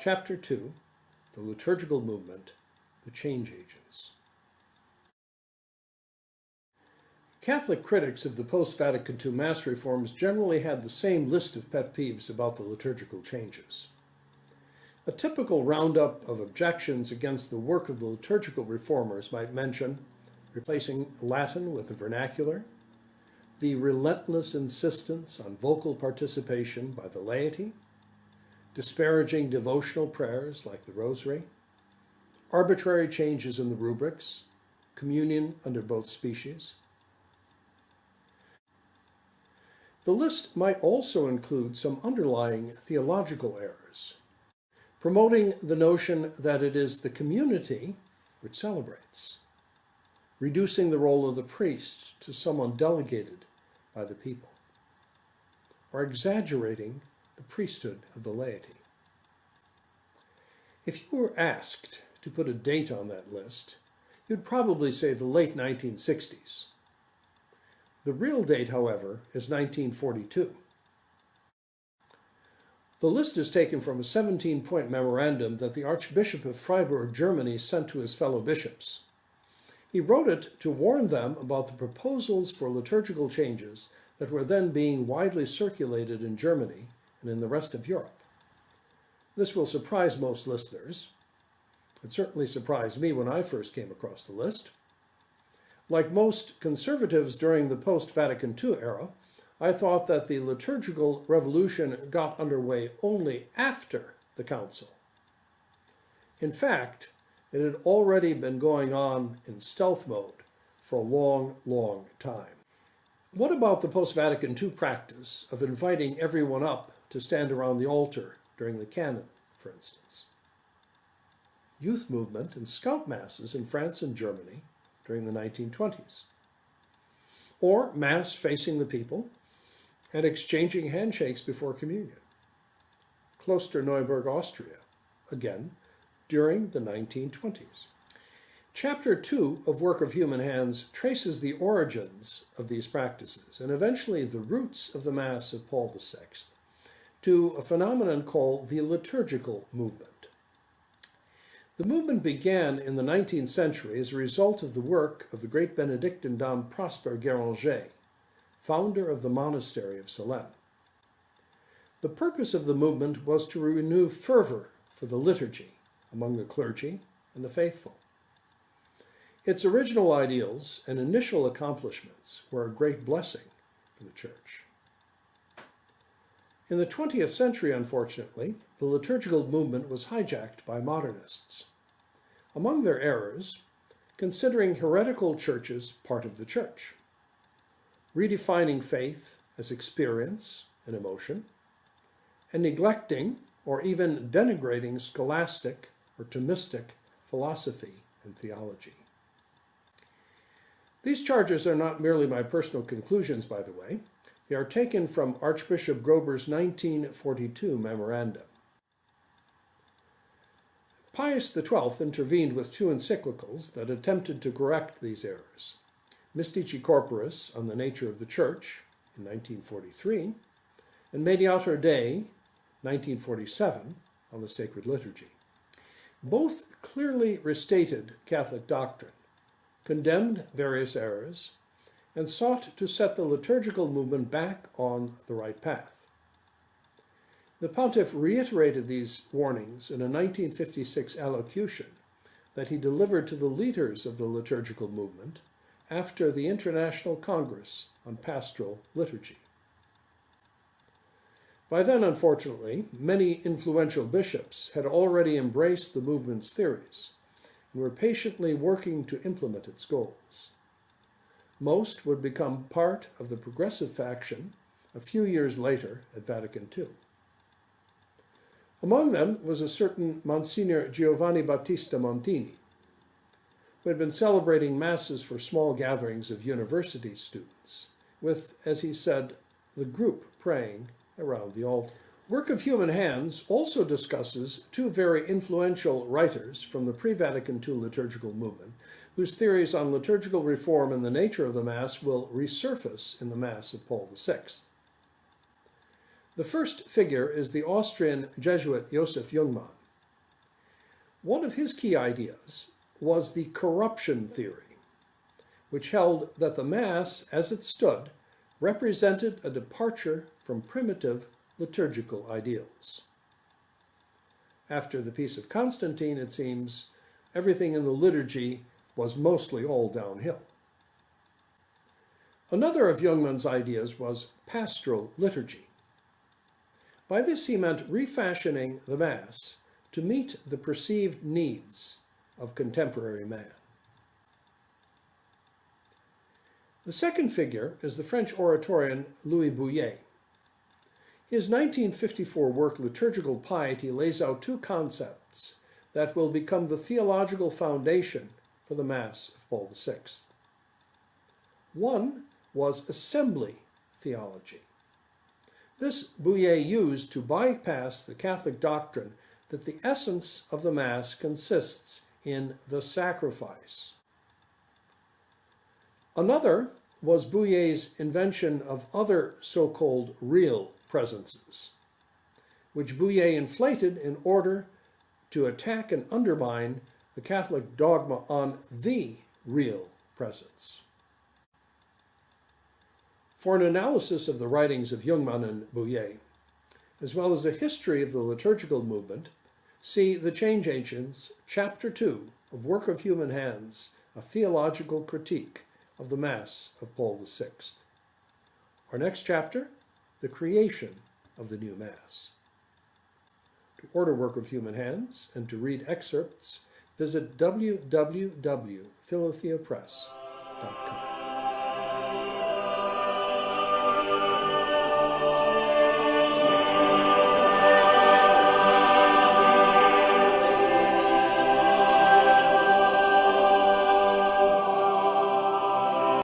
Chapter 2, The Liturgical Movement, the Change Agents. Catholic critics of the post-Vatican II Mass reforms generally had the same list of pet peeves about the liturgical changes. A typical roundup of objections against the work of the liturgical reformers might mention replacing Latin with the vernacular, the relentless insistence on vocal participation by the laity, disparaging devotional prayers like the Rosary, arbitrary changes in the rubrics, communion under both species. The list might also include some underlying theological errors, promoting the notion that it is the community which celebrates, reducing the role of the priest to someone delegated by the people, or exaggerating the priesthood of the laity. If you were asked to put a date on that list, you'd probably say the late 1960s. The real date, however, is 1942. The list is taken from a 17-point memorandum that the Archbishop of Freiburg, Germany, sent to his fellow bishops. He wrote it to warn them about the proposals for liturgical changes that were then being widely circulated in Germany and in the rest of Europe. This will surprise most listeners. It certainly surprised me when I first came across the list. Like most conservatives during the post-Vatican II era, I thought that the liturgical revolution got underway only after the Council. In fact, it had already been going on in stealth mode for a long, long time. What about the post-Vatican II practice of inviting everyone up to stand around the altar during the canon, for instance? Youth movement and scout masses in France and Germany during the 1920s. Or Mass facing the people and exchanging handshakes before communion. Klosterneuburg, Austria, again, during the 1920s. Chapter 2 of Work of Human Hands traces the origins of these practices and eventually the roots of the Mass of Paul VI to a phenomenon called the liturgical movement. The movement began in the 19th century as a result of the work of the great Benedictine Dom Prosper Guéranger, founder of the monastery of Salem. The purpose of the movement was to renew fervor for the liturgy among the clergy and the faithful. Its original ideals and initial accomplishments were a great blessing for the Church. In the 20th century, unfortunately, the liturgical movement was hijacked by modernists. Among their errors, considering heretical churches part of the Church, redefining faith as experience and emotion, and neglecting or even denigrating scholastic or Thomistic philosophy and theology. These charges are not merely my personal conclusions, by the way. They are taken from Archbishop Grober's 1942 memorandum. Pius XII intervened with two encyclicals that attempted to correct these errors. Mystici Corporis on the Nature of the Church in 1943, and Mediator Dei, 1947, on the Sacred Liturgy. Both clearly restated Catholic doctrine, condemned various errors, and sought to set the liturgical movement back on the right path. The pontiff reiterated these warnings in a 1956 allocution that he delivered to the leaders of the liturgical movement after the International Congress on Pastoral Liturgy. By then, unfortunately, many influential bishops had already embraced the movement's theories and were patiently working to implement its goals. Most would become part of the progressive faction a few years later at Vatican II. Among them was a certain Monsignor Giovanni Battista Montini, who had been celebrating masses for small gatherings of university students, with, as he said, the group praying around the altar. Work of Human Hands also discusses two very influential writers from the pre-Vatican II liturgical movement, whose theories on liturgical reform and the nature of the Mass will resurface in the Mass of Paul VI. The first figure is the Austrian Jesuit Joseph Jungmann, One of his key ideas was the corruption theory, which held that the Mass, as it stood, represented a departure from primitive liturgical ideals. After the Peace of Constantine, it seems, everything in the liturgy was mostly all downhill. Another of Jungmann's ideas was pastoral liturgy. By this he meant refashioning the Mass to meet the perceived needs of contemporary man. The second figure is the French oratorian Louis Bouyer. His 1954 work, Liturgical Piety, lays out two concepts that will become the theological foundation for the Mass of Paul VI. One was assembly theology. This Bouyer used to bypass the Catholic doctrine that the essence of the Mass consists in the sacrifice. Another was Bouyer's invention of other so-called real presences, which Bouyer inflated in order to attack and undermine the Catholic dogma on the real presence. For an analysis of the writings of Jungmann and Bouyer, as well as a history of the liturgical movement, see The Change Agents, Chapter 2 of Work of Human Hands, a Theological Critique of the Mass of Paul VI. Our next chapter, The Creation of the New Mass. To order Work of Human Hands and to read excerpts, visit www.philotheapress.com.